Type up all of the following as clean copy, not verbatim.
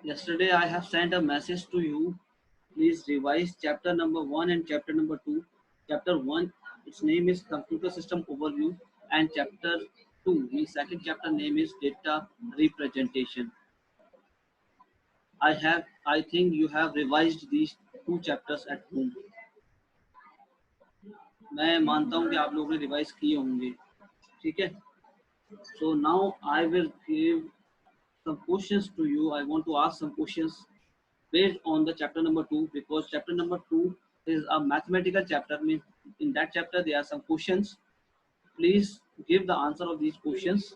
Yesterday I have sent a message to you. Please revise chapter number 1 and chapter number 2. Chapter 1, its name is Computer System Overview, and chapter 2, the second chapter name is Data Representation. I think you have revised these two chapters at home. मैं मानता हूँ कि आप लोगों ने revise किए होंगे, ठीक है? So now I will give some questions to you. I want to ask some questions based on the chapter number 2, because chapter number 2 is a mathematical chapter. Means in that chapter there are some questions. Please give the answer of these questions.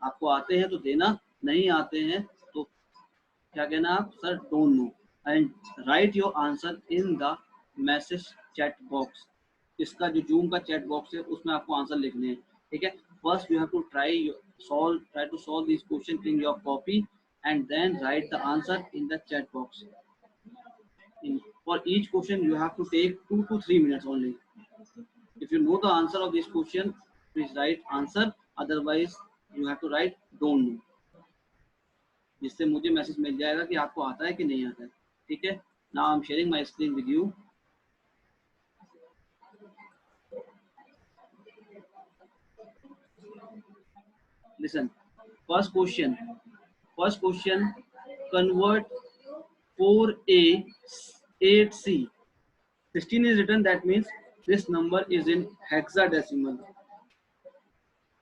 आपको आते हैं तो देना, नहीं आते हैं तो क्या कहना आप, sir don't know, and right your answer in the message chat box. इसका जो जूम का चैट बॉक्स है उसमें आपको आंसर लिखने हैं, ठीक है? First you have to try to solve these questions in your copy and then write the answer in the chat box. For each question you have to take 2 to 3 minutes only. If you know the answer of this question, please write answer, otherwise you have to write don't know, जिससे मुझे message मिल जाएगा कि आपको आता है कि नहीं आता है, ठीक है? Now I am sharing my screen with you. Listen, first question. Convert 4a 8c. 16 is written, that means this number is in hexadecimal,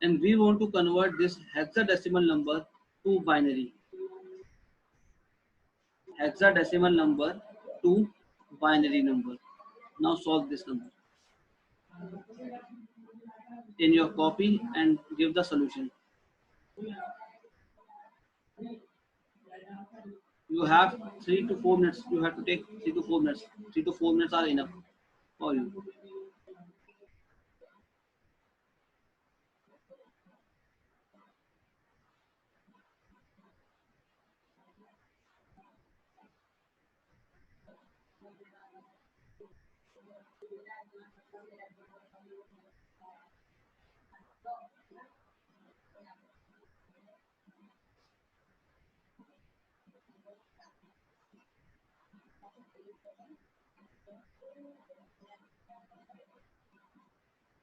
and we want to convert this hexadecimal number to binary. Hexadecimal number to binary number. Now solve this number in your copy and give the solution. You have 3 to 4 minutes. You have to take 3 to 4 minutes. 3 to 4 minutes are enough for you.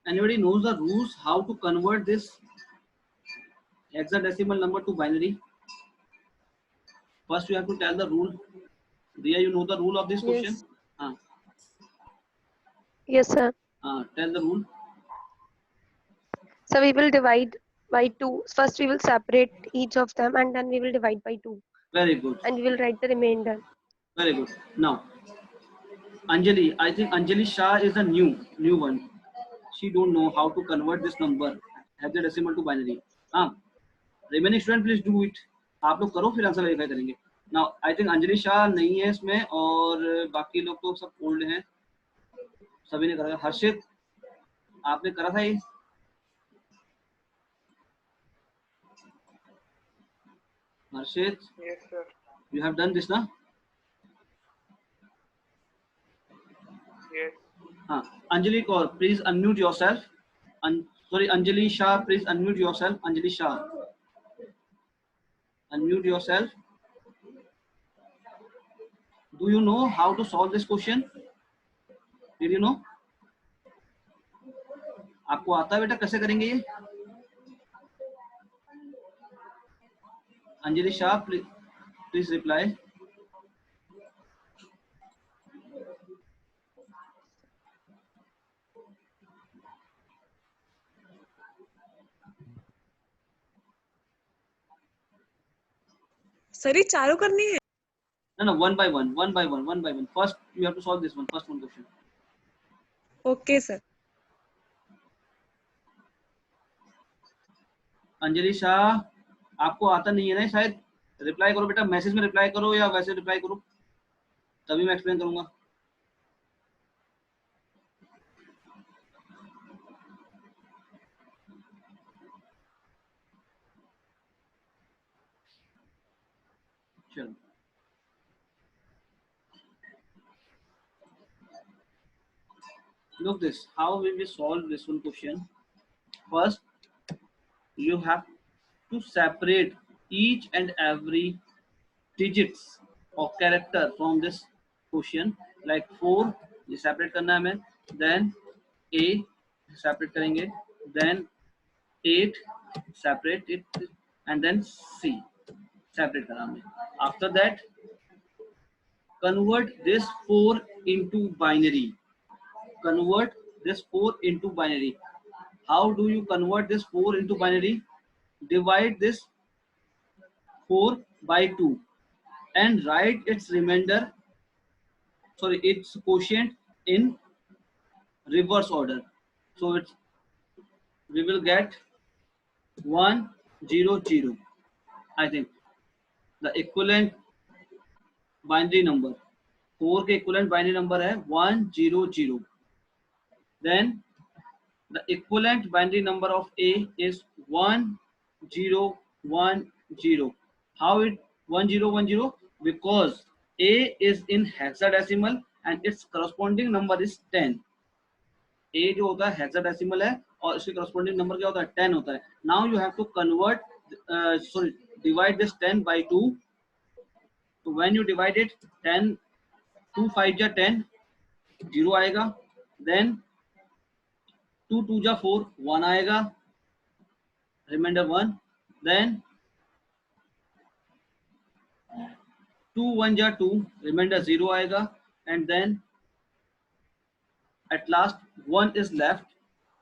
Anybody knows the rules how to convert this hexadecimal number to binary? First, you have to tell the rule. Riya, you know the rule of this question? Yes. Yes, sir. Tell the rule. So we will divide by 2. First we will separate each of them and then we will divide by 2. Very good. And we will write the remainder. Very good. Now, Anjali, I think Anjali Shah is a new one. She don't know how to convert this number hexadecimal to binary. Remaining student, please do it. आप लोग करो, फिर answer verify करेंगे. Now, I think Anjali Shah नहीं है इसमें, और बाकी लोग तो सब ओल्ड हैं, सभी ने करा. हर्षित, आपने करा था ये? Harshit, Yes, sir. you have done this, na? Yes. Anjali Kaur, please unmute yourself. Sorry, Anjali Shah, please unmute yourself. Anjali Shah, unmute yourself. Do you know how to solve this question? Did you know? आपको आता है बेटा, कैसे करेंगे ये? Anjali Shah, please reply. Sir ये चारों करनी है? No, one by one. First, you have to solve this one. First one question. Okay, sir. Anjali Shah, आपको आता नहीं है ना शायद? रिप्लाई करो बेटा, मैसेज में रिप्लाई करो या वैसे रिप्लाई करो, तभी मैं एक्सप्लेन करूंगा. चलो, look this, how will we solve this one question? First, you have to separate each and every digits or character from this quotient, like 4 ये separate करना है हमें, then A separate करेंगे, then 8 separate it, and then C separate करना हमें. After that convert this 4 into binary. Convert this 4 into binary. How do you convert this 4 into binary? Divide this 4 by 2 and write its remainder, sorry, its quotient in reverse order. So it's, we will get 1 0 0. I think the equivalent binary number, 4 के equivalent binary number है 1 0 0. Then the equivalent binary number of A is 1 0 1 0. How it 1 0 1 0? Because A is in hexadecimal and its corresponding number is 10. A जो होता है hexadecimal है और इसके corresponding number क्या होता है 10 होता है. Now you have to convert, divide this 10 by 2. So when you divide it, 10 2 5 जा 10, 0 आएगा. Then 2 2 जा 4, 1 आएगा, remainder 1. Then 2 1 जा 2, remainder 0 आएगा, and then at last 1 is left,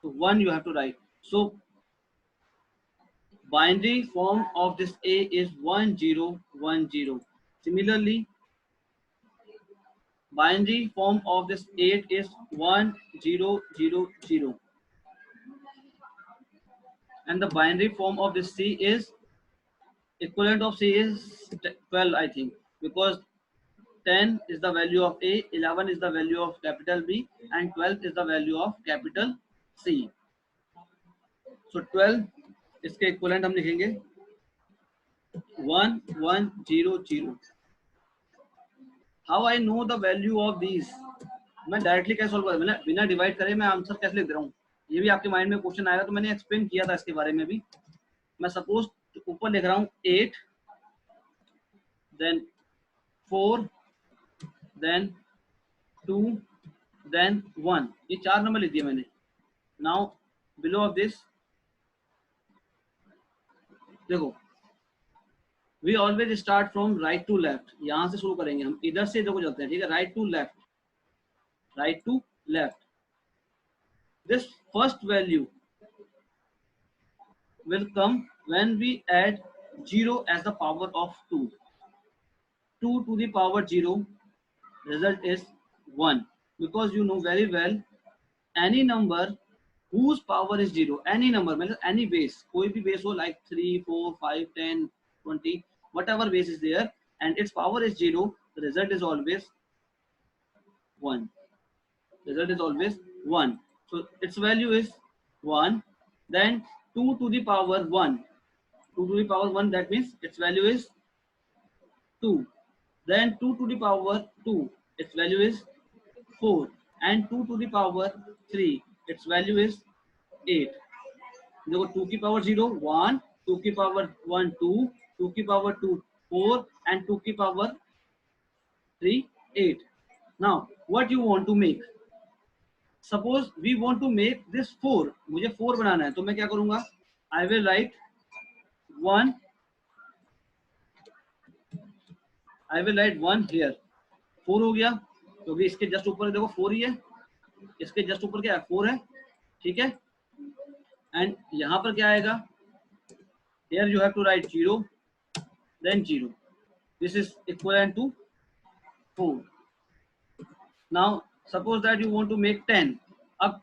so 1 you have to write. So binary form of this A is 1 0 1 0. Similarly, binary form of this 8 is 1 0 0 0. And the binary form of this C is, equivalent of C is 12, I think, because 10 is the value of A, 11 is the value of capital B, and 12 is the value of capital C. So 12 इसके equivalent हम लिखेंगे 1 1 0 0. How I know the value of these? मैं directly कैसे solve करूँ, बिना divide करे मैं answer कैसे लिख दे रहा हूँ, ये भी आपके माइंड में क्वेश्चन आएगा. तो मैंने एक्सप्लेन किया था इसके बारे में भी. मैं सपोज ऊपर लिख रहा हूँ 8, then 4, then 2, then 1. ये 4 नंबर लिख दिए मैंने. Now below of this देखो, we always start from right to left. यहाँ से शुरू करेंगे हम, इधर से देखो चलते हैं, ठीक है. right to left, right to left. This first value will come when we add 0 as the power of 2. 2 to the power 0, result is 1. Because you know very well, any number whose power is 0, any number, मतलब any base, कोई भी base हो, like 3 4 5 10 20, whatever base is there, and its power is 0, the result is always 1. Result is always 1. So its value is 1. Then 2 to the power 1. 2 to the power 1, that means its value is 2. Then 2 to the power 2, its value is 4. And 2 to the power 3, its value is 8. देखो 2 की power 0 1, 2 की power 1 2, 2 की power 2 4, and 2 की power 3 8. Now what you want to make? Suppose we want to make this 4. मुझे 4 बनाना है, तो मैं क्या करूंगा? I will write 1. I will write 1 here. 4 हो गया, क्योंकि इसके जस्ट ऊपर देखो 4 ही है, इसके जस्ट ऊपर क्या है 4 है, ठीक है. एंड यहाँ पर क्या आएगा? Here you have to write 0, then 0. This is equivalent to 4. Now suppose that you want to make 10. अब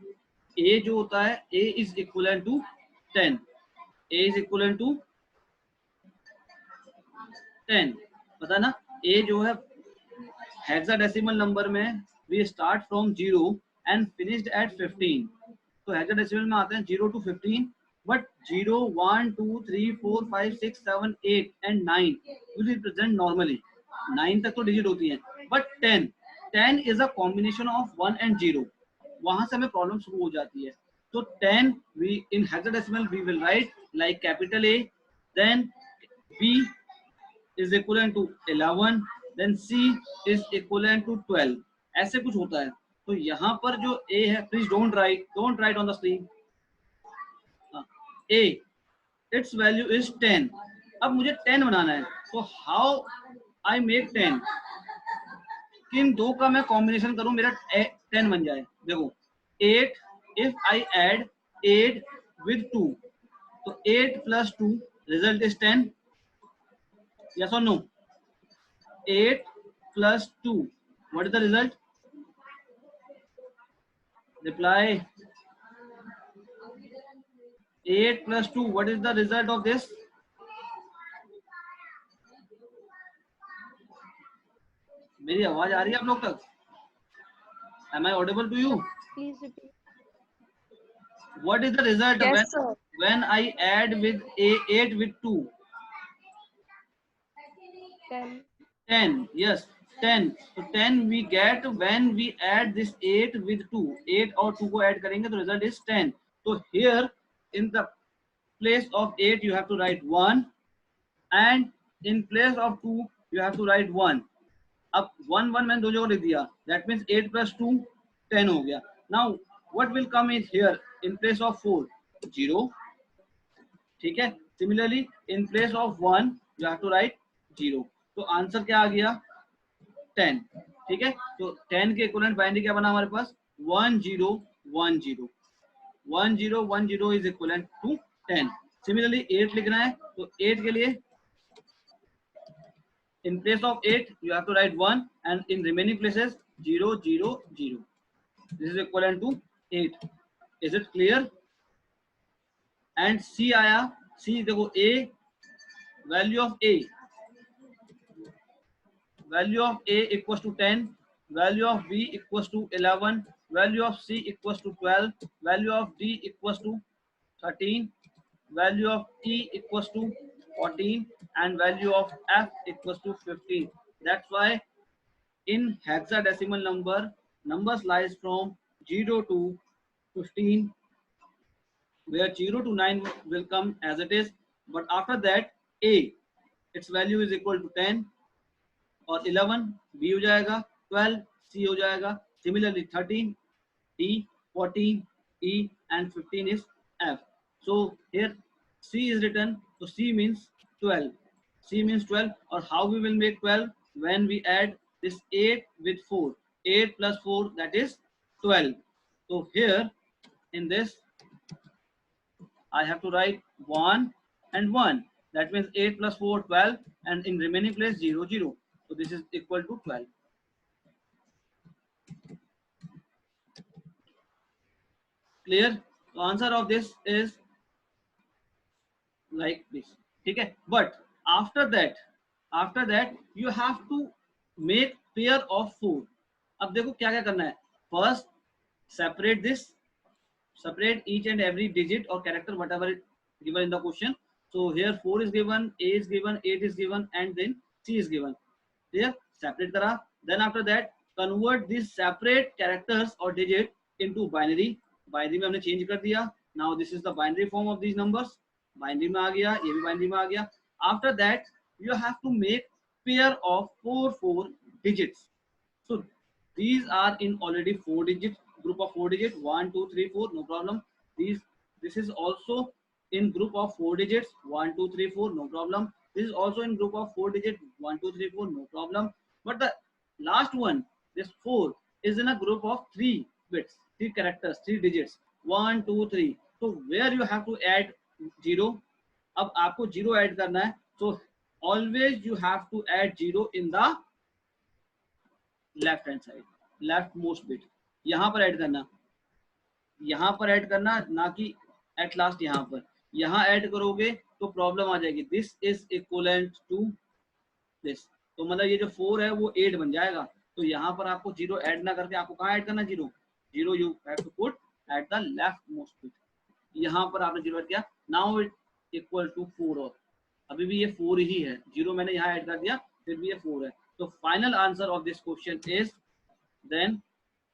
A जो होता है, A is equivalent to 10. A is equivalent to 10. पता ना, A जो है hexadecimal number में we start from 0 and finished at 15. तो hexadecimal में आते हैं 0 to 15. But 0, 1, 2, 3, 4, 5, 6, 7, 8 and 9 will represent normally. 9 तक तो डिजिट होती हैं. But 10 is a combination of 1 and 0. वहां से हमें प्रॉब्लम शुरू हो जाती है. तो 10 we in hexadecimal we will write like capital A, then B, is equivalent to 11, then C is equivalent to 12. ऐसे कुछ होता है. तो यहाँ पर जो A है, please don't write on the screen. A, its value is 10. अब मुझे 10 बनाना है. So how I make 10? किन दो का मैं कॉम्बिनेशन करूं मेरा 10 बन जाए. देखो 8, if I add 8 with 2, तो 8 plus 2 result is 10. Yes or no? 8 plus 2, what is the result? Reply. 8 plus 2, what is the result of this? मेरी आवाज आ रही है आप लोग तक? Am I audible to you? Please repeat. What is the result Yes, sir. when I add with 8 with 2? 10. 10. Yes, 10. So 10 we get when we add this 8 with 2. 8 और 2 को add करेंगे तो result is 10. So here in the place of 8 you have to write 1, and in place of 2 you have to write 1. अब 1 1 मैंने दो जगह लिख दिया. That means 8 plus 2 10 हो गया. Now what will come in here in place of 4? 0. ठीक है. Similarly in place of 1 you have to write 0. तो आंसर क्या आ गया? 10. ठीक है. तो 10 के इक्विवेलेंट बाइनरी क्या बना हमारे पास? 1 0 1 0. 1 0 1 0 इज इक्विवेलेंट टू 10. सिमिलरली 8 लिखना है तो 8 के लिए in place of 8 you have to write 1, and in remaining places 0 0 0. This is equivalent to 8. Is it clear? And C आया. C देखो A, value of A equals to 10, value of B equals to 11, value of C equals to 12, value of D equals to 13, value of E equals to 14, and value of F equals to 15. That's why in hexadecimal numbers lies from 0 to 15, where 0 to 9 will come as it is, but after that A, its value is equal to 10, और 11 B हो जाएगा, 12 C हो जाएगा. Similarly 13 D, 14 E, and 15 is F. So here C is written, so C means 12. C means 12. Or how we will make 12? When we add this 8 with 4. 8 plus 4, that is 12. So here in this I have to write 1 and 1. That means 8 plus 4 12, and in remaining place 0 0. So this is equal to 12. Clear? The answer of this is like this. Okay, but after that you have to make pair of 4. अब देखो क्या क्या करना है. First separate each and every digit or character whatever is given in the question. So here 4 is given, A is given, 8 is given, and then C is given. There separate करा. Then after that convert these separate characters or digit into binary. Binary में हमने change कर दिया. Now this is the binary form of these numbers. Binary में आ गया, ये भी binary में आ गया. After that you have to make pair of 4 digits. So these are in already 4 digits, group of 4 digits, 1 2 3 4, no problem. This is also in group of 4 digits, 1 2 3 4, no problem. This is also in group of 4 digits, 1 2 3 4, no problem. But the last one, this 4, is in a group of 3 bits, 3 characters, 3 digits, 1 2 3. So where you have to add 0. अब आपको 0 add करना है. So always you have to add 0 in the left hand side, left most bit. यहाँ पर add करना, यहाँ पर add करना, ना कि एट लास्ट यहाँ पर. यहाँ ऐड करोगे तो प्रॉब्लम आ जाएगी. This is equivalent to this. तो मतलब ये जो 4 है वो 8 बन जाएगा. तो यहाँ पर आपको 0 ऐड ना करके आपको कहाँ ऐड करना? 0 you have to put at the left most bit. यहाँ पर आपने 0 ऐड किया. Now it equal to 4. और अभी भी ये 4 ही है. 0 मैंने यहाँ ऐड कर दिया, फिर भी ये 4 है. So final answer of this question is, then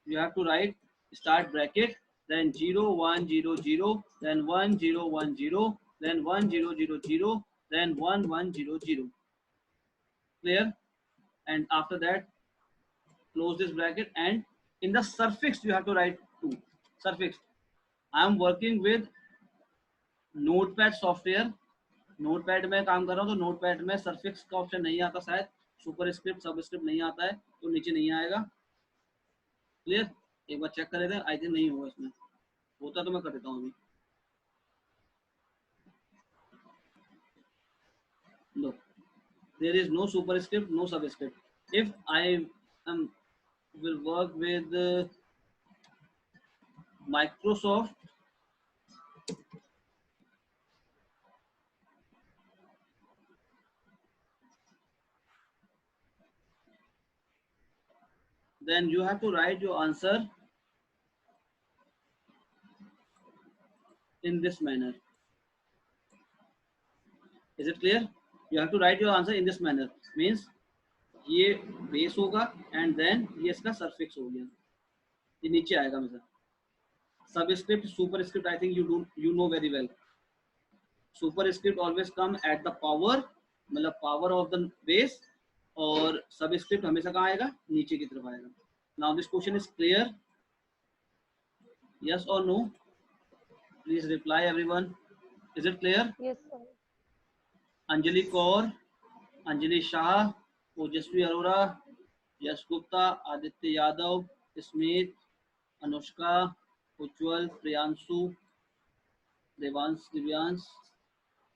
you have to write start bracket, then 0 1 0 0, then 1 0 1 0, then 1 0 0 0, then 1 1 0 0. Clear? And after that, close this bracket, and in the suffix you have to write 2. Suffix. I am working with notepad software. Notepad में काम कर रहा हूँ तो notepad में सर्फिक्स का option नहीं आता, शायद सुपर स्क्रिप्ट सब स्क्रिप्ट नहीं आता है तो नीचे नहीं आएगा. क्लियर? एक बार चेक कर लेते हैं. आई थिंक नहीं होगा इसमें, होता तो मैं कर देता हूँ अभी. No, there is no superscript, no subscript. If I will work with Microsoft, then you have to write your answer in this manner. Is it clear? You have to write your answer in this manner. Means ये base होगा and then ये इसका suffix हो गया, ये नीचे आएगा. मतलब subscript superscript I think you know very well. Superscript always come at the power, मतलब पावर ऑफ द बेस, और सबस्क्रिप्ट हमेशा कहाँ आएगा? नीचे की तरफ आएगा. Now this question is clear? Yes और no? Please reply everyone. Is it clear? Yes, sir. Anjali Kaur, Anjali Shah, Ojasvi Arora, Yash Gupta, Aditya Yadav, Smit, Anushka, Ujjwal, Priyanshu, Devansh, Divyansh.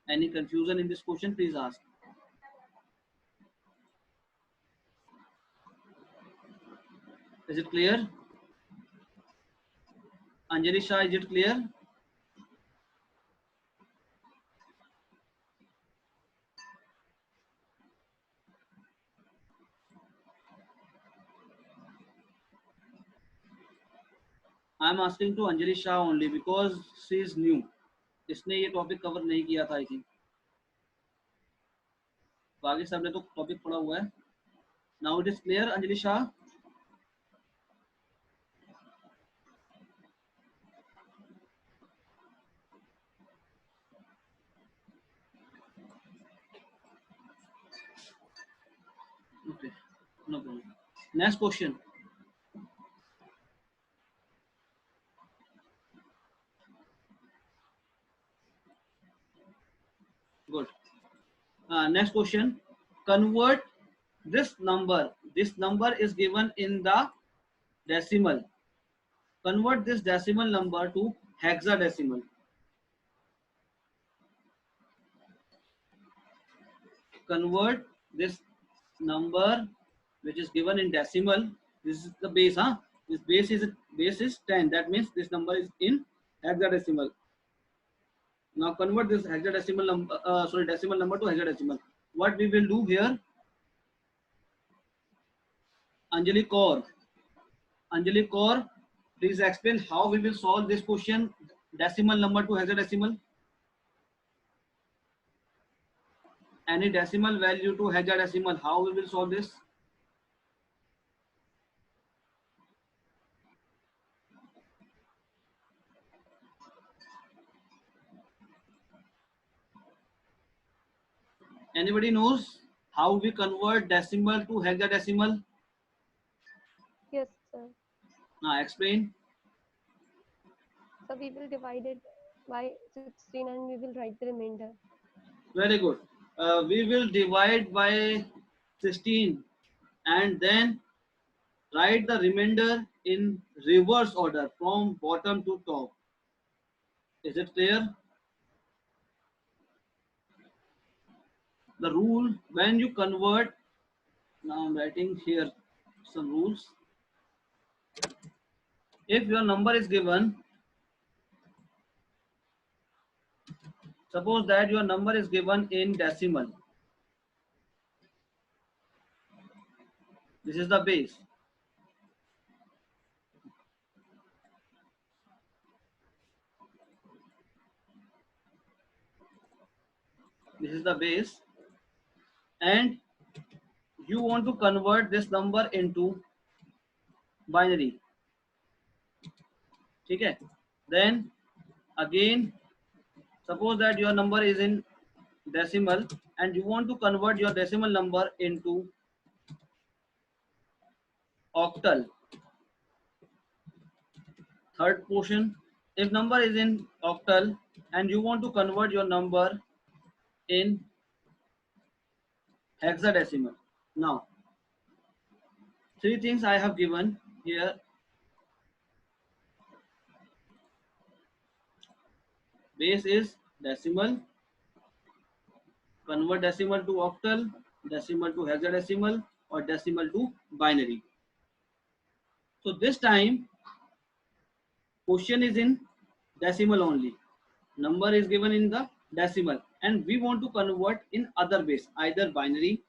Any confusion in this question? Please ask. Is it clear? Anjali Shah, is it clear? I am asking to Anjali Shah only because she is new. इसने ये topic cover नहीं किया था I think. बाकी सब ने तो topic पढ़ा हुआ है. Now it is clear Anjali Shah? Okay, no problem. Next question. Good. Next question. Convert this number. This number is given in the decimal. Convert this decimal number to hexadecimal. Convert this number which is given in decimal. This is the base, huh? This base is 10. That means this number is in hexadecimal. Now convert this hexadecimal number, decimal number to hexadecimal. What we will do here? Anjali Kaur. Anjali Kaur, please explain how we will solve this question, decimal number to hexadecimal. Any decimal value to hexadecimal, how we will solve this? Anybody knows how we convert decimal to hexadecimal? Yes, sir. Now explain. So we will divide it by 16 and we will write the remainder. Very good. We will divide by 16 and then write the remainder in reverse order from bottom to top. Is it clear? The rule when you convert, now I'm writing here some rules. If your number is given, suppose that your number is given in decimal. This is the base. This is the base. And you want to convert this number into binary. Okay? Then again, suppose that your number is in decimal and you want to convert your decimal number into octal. Third portion, if number is in octal and you want to convert your number in hexadecimal. Now, three things I have given here. Base is decimal, convert decimal to octal, decimal to hexadecimal, or decimal to binary. So this time question is in decimal only. Number is given in the decimal and we want to convert in other base, either binary,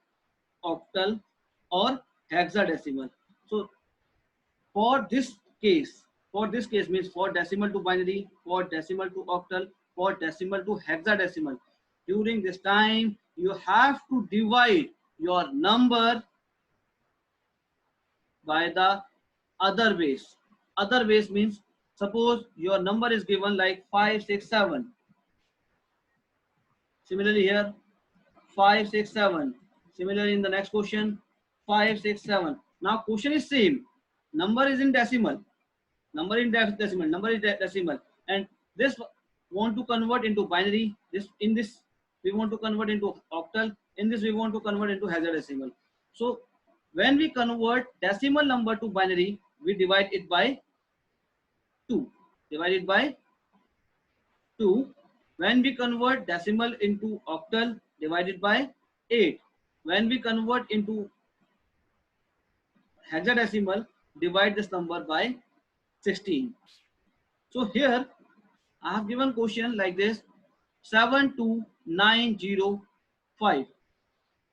octal or hexadecimal. So for this case means for decimal to binary, for decimal to octal, for decimal to hexadecimal, during this time you have to divide your number by the other base. Other base means suppose your number is given like 567. Similarly here 567. Similarly in the next question 567. Now question is same. Number is in decimal. Number is decimal, and this want to convert into binary. In this we want to convert into octal. In this we want to convert into hexadecimal. So when we convert decimal number to binary, we divide it by 2. Divide it by 2. When we convert decimal into octal, divide it by 8. When we convert into hexadecimal, divide this number by 16. So here I have given question like this: 72905.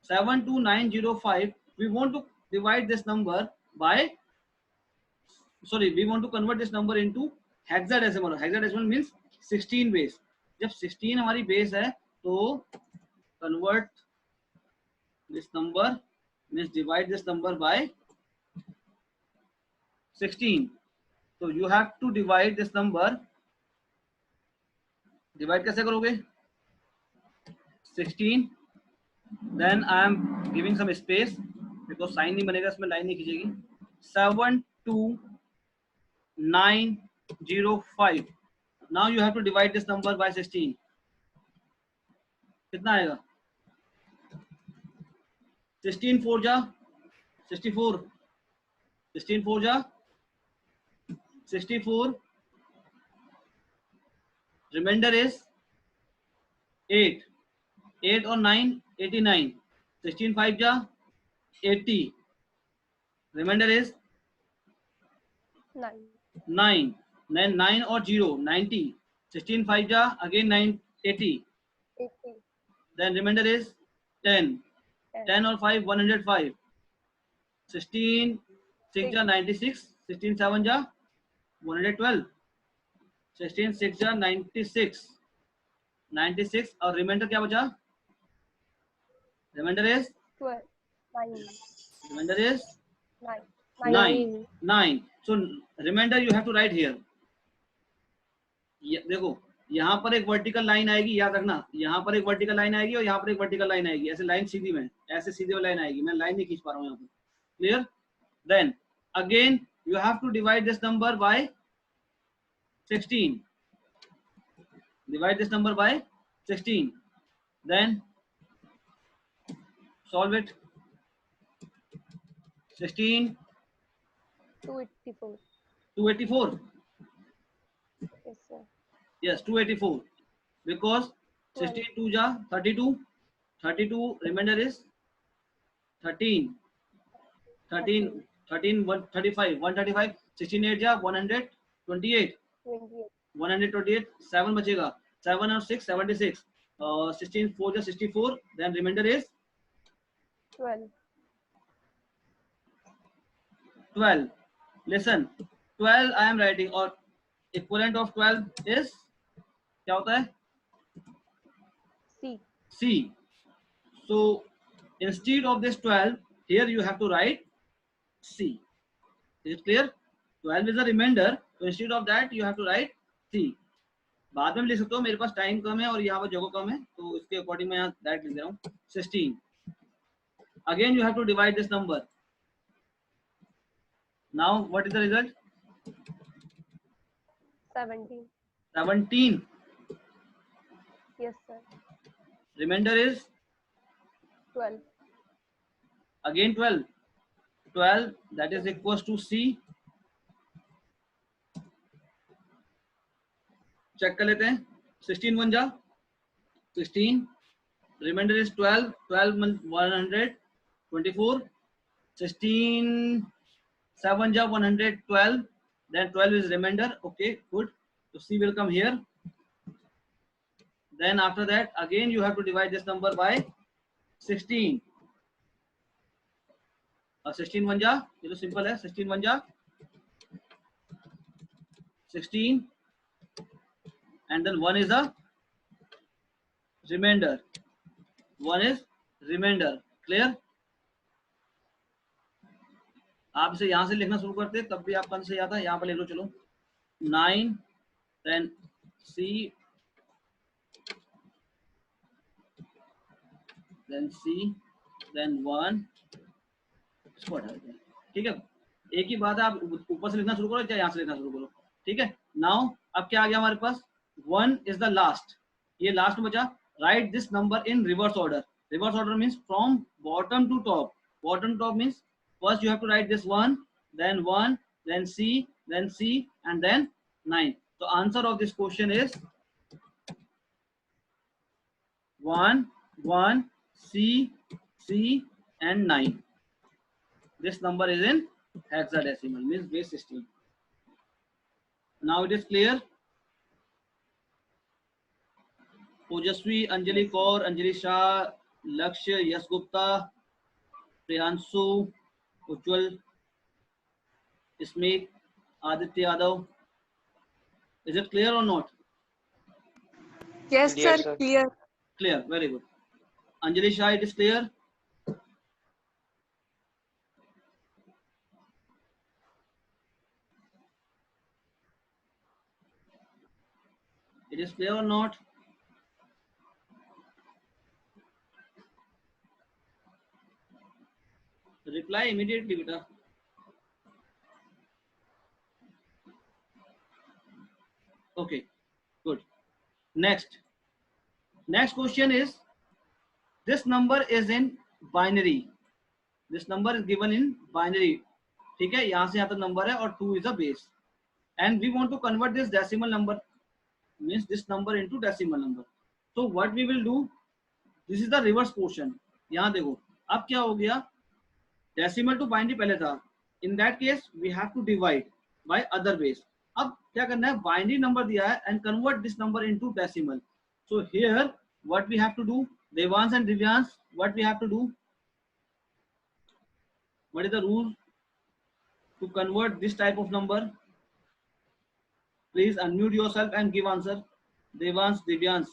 72905. We want to divide this number by, we want to convert this number into hexadecimal. Hexadecimal means 16 base. जब 16 हमारी base है तो convert this number means divide this number by 16. So you have to divide this number. Divide कैसे करोगे? 16. Then I am giving some space because sign नहीं बनेगा, इसमें line नहीं खींचेगी. 72905. Now you have to divide this number by 16. कितना आएगा? 16 4 जा 64. 16 4 जा 64. Remainder is 8. 8 और 9 89. 16 5 जा 80. Remainder is 9. 9. Then 9 और 0 90. 16 5 जा again 9 80. 80. Then remainder is 10. 10 और 5 105. 16 6 जा 96. 16 7 जा 112. 16 6 जा 96. 96 और रिमाइंडर क्या बचा? Remainder is 12. 9. Remainder is 9. 9. So remainder you have to write here. देखो यहाँ पर एक वर्टिकल लाइन आएगी, याद रखना. यहाँ पर एक वर्टिकल लाइन आएगी और यहाँ पर एक वर्टिकल लाइन आएगी. ऐसे लाइन सीधी में, ऐसे सीधे लाइन आएगी. मैं लाइन नहीं खींच पा रहा हूँ यहाँ पर. Clear? Then again you have to divide this number by 16. Divide this number by 16. Then solve it. 16 284. 284. Yes, sir. Yes, 284. Because 16 2 ja 32. 32 remainder is 13. 13 135. 135. 16 8 ja 128. 28. 128. 7 बचेगा. 7 और 6 76. 16 4 ja 64. Then remainder is 12. 12. Listen, 12 I am writing, or equivalent of 12 is क्या होता है? C. C. So instead of this 12, here you have to write C. Is it clear? 12 is a remainder, so instead of that you have to write C. बाद में लिख सकते हो, मेरे पास time कम है और यहाँ पर जगह कम है, तो इसके अकॉर्डिंग मैं यहाँ डायरेक्ट लिख दे रहा हूँ 16. Again you have to divide this number. Now what is the result? 17. 17. Yes, sir. Remainder is 12. again 12. 12, that is equals to C. Check कर लेते हैं. 16 1 जा 16. Remainder is 12. 12 124. 16 7 ja 112. Then 12 is remainder. Okay, good. So C will come here. Then after that again you have to divide this number by 16. 16 1 जा, ये तो simple है. 16 1 जा 16, and then 1 is a remainder. 1 is remainder. Clear? आप इसे यहां से लिखना शुरू करते, तब भी आपका आंसर आता है. यहाँ पर लिख लो, चलो 9, then C, then C, then 1. इसको हटा देते हैं. ठीक है, एक ही बात है, आप ऊपर से लिखना शुरू करो चाहे यहाँ से लिखना शुरू करो. ठीक है. नाउ अब क्या आ गया हमारे पास? 1 is the last. ये लास्ट में बचा. Write this number in reverse order. Reverse order means from bottom to top. Bottom top means first you have to write this 1, then C, then C, and then 9. So answer of this question is 1 1 C, and 9. This number is in hexadecimal, means base 16. Now it is clear. Ojaswi, Anjali Kaur, Anjali Shah, Lakshya, Yash Gupta, Priyanshu, Ujjwal, Smith, Aditya Yadav. Is it clear or not? Yes, Clear, sir. sir. Clear. Clear. Very good. Anjali Shah, it is clear. It is clear or not? Reply immediately, beta. Okay, good. Next question is, this number is in binary. This number is given in binary. ठीक है, यहाँ से यहाँ तक number है और 2 is a base, and we want to convert this decimal number, means this number into decimal number. So what we will do, this is the reverse portion. यहाँ देखो अब क्या हो गया, decimal to binary पहले था. In that case we have to divide by other base. अब क्या करना है, binary number दिया है and convert this number into decimal. So here what we have to do, Devans and Divyans, what we have to do, what is the rule to convert this type of number? Please unmute yourself and give answer. Devans, Divyans.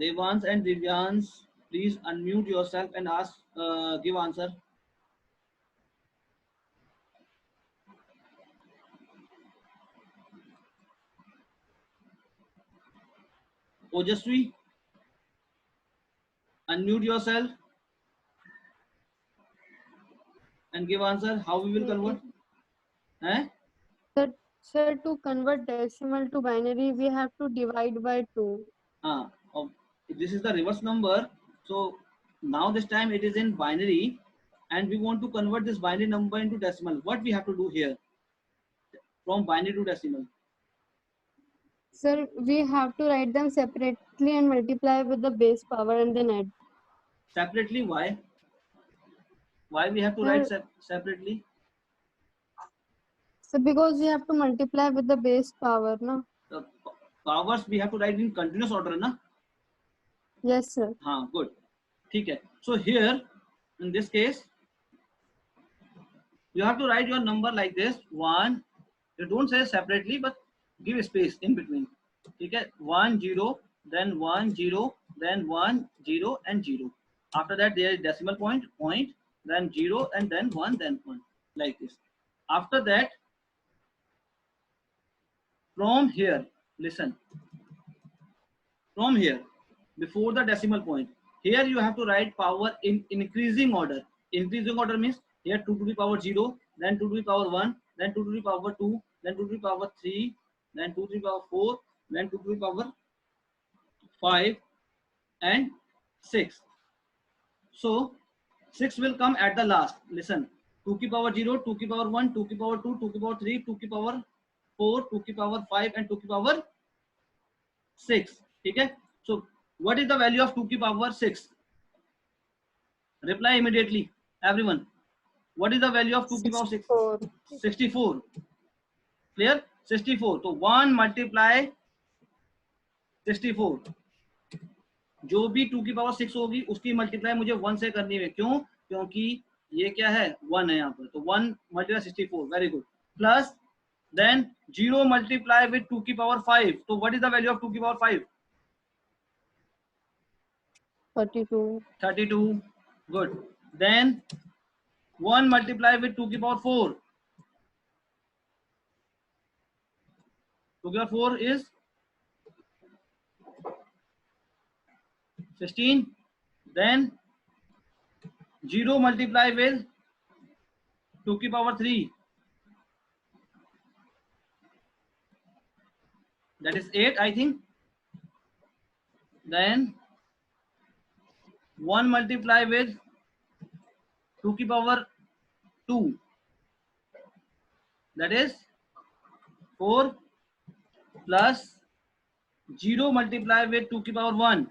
Devans and Divyans, please unmute yourself and ask, give answer. Ojaswi, unmute yourself and give answer. How we will convert? Eh? Sir, to convert decimal to binary, we have to divide by 2. This is the reverse number. So now this time it is in binary, and we want to convert this binary number into decimal. What we have to do here? From binary to decimal. Sir, we have to write them separately and multiply with the base power and then add. Separately, why? Why we have to write separately? So because we have to multiply with the base power, no? The powers we have to write in continuous order, na? Yes, sir. Good. ठीक है. So here, in this case, you have to write your number like this. 1. You don't say separately, but give a space in between. ठीक है. 1 0, then 1 0, then 1 0 and 0. After that there is decimal point, then 0, and then 1, then 1, like this. After that from here, listen, from here, before the decimal point, here you have to write power in increasing order. Increasing order means here 2 to the power 0, then 2 to the power 1, then 2 to the power 2, then 2 to the power 3, then 2 to the power 4, then 2 to the power 5 and 6. So 6 will come at the last. Listen, 2 की power 0, 2 की power 1, 2 की power 2, 2 की power 3, 2 की power 4, 2 की power 5 and 2 की power 6. ठीक है? So what is the value of 2 की power 6? Reply immediately, everyone. What is the value of 2 की power 6? 64. Clear? 64. So 1 multiply 64. जो भी 2 की पावर 6 होगी उसकी मल्टीप्लाई मुझे 1 से करनी है. क्यों? क्योंकि ये क्या है, 1 है यहाँ पर. तो 1 multiply 64. Very good. Plus then 0 multiply with 2 की पावर 5. तो what is the value of 2 की power 5? 32. Good. Then 1 multiply with 2 की पावर 4. 2 की power 4 is 16. Then 0 multiply with 2 की power 3. That is 8, I think. Then 1 multiply with 2 की power 2. That is 4 plus 0 multiply with 2 की power 1.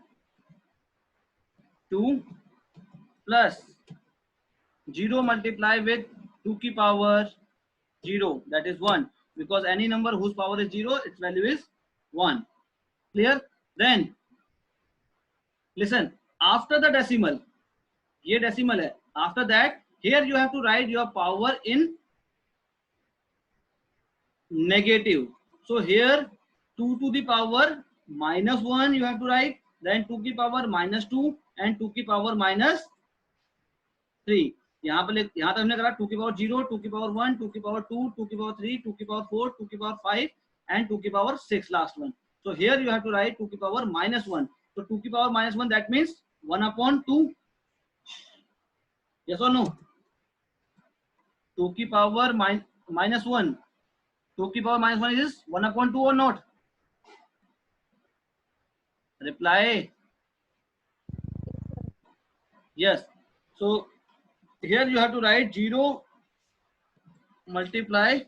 2 plus 0 multiply with 2 की power 0, that is 1, because any number whose power is 0, its value is 1. Clear? Then listen, after the decimal, ये decimal है, after that here you have to write your power in negative. So here 2 to the power minus 1 you have to write, then 2 की power minus 2 and 2 की power minus 3. यहाँ तक हमने करा 2 की power 0, 2 की पावर 1, 2 की पावर 2, 2 की पावर 3, 2 की पावर 4, 2 की पावर 5 and 2 की power 6 last one. So here you have to write 2 की power minus 1. So 2 की power minus 1, that means 1 upon 2. Yes or no? 2 की power minus 1. 2 की power minus 1 is 1 upon 2 or not? Reply. Yes. So here you have to write 0 multiply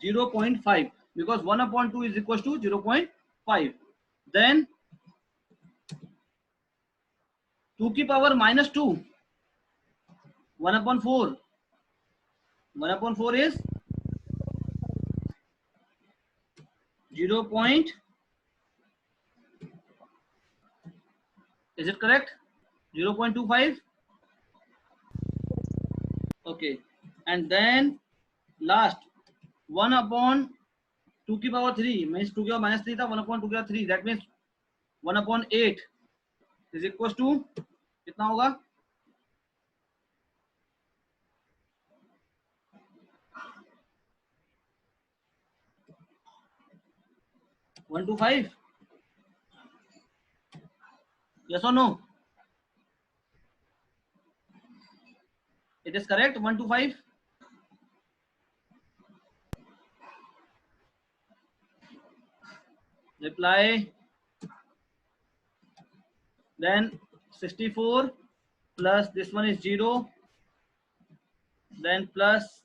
0.5, because 1 upon 2 is equals to 0.5. Then 2 की power minus 2, 1 upon 4. 1 upon 4 is 0. Is it correct? 0.25. Okay. And then last 1 upon 2 की power 3 means 2 की power minus 3 था, 1 upon 2 की power 3, that means 1 upon 8 is equals to कितना होगा? 125. Yes or no? It is correct. 125. Reply. Then 64 plus this one is 0. Then plus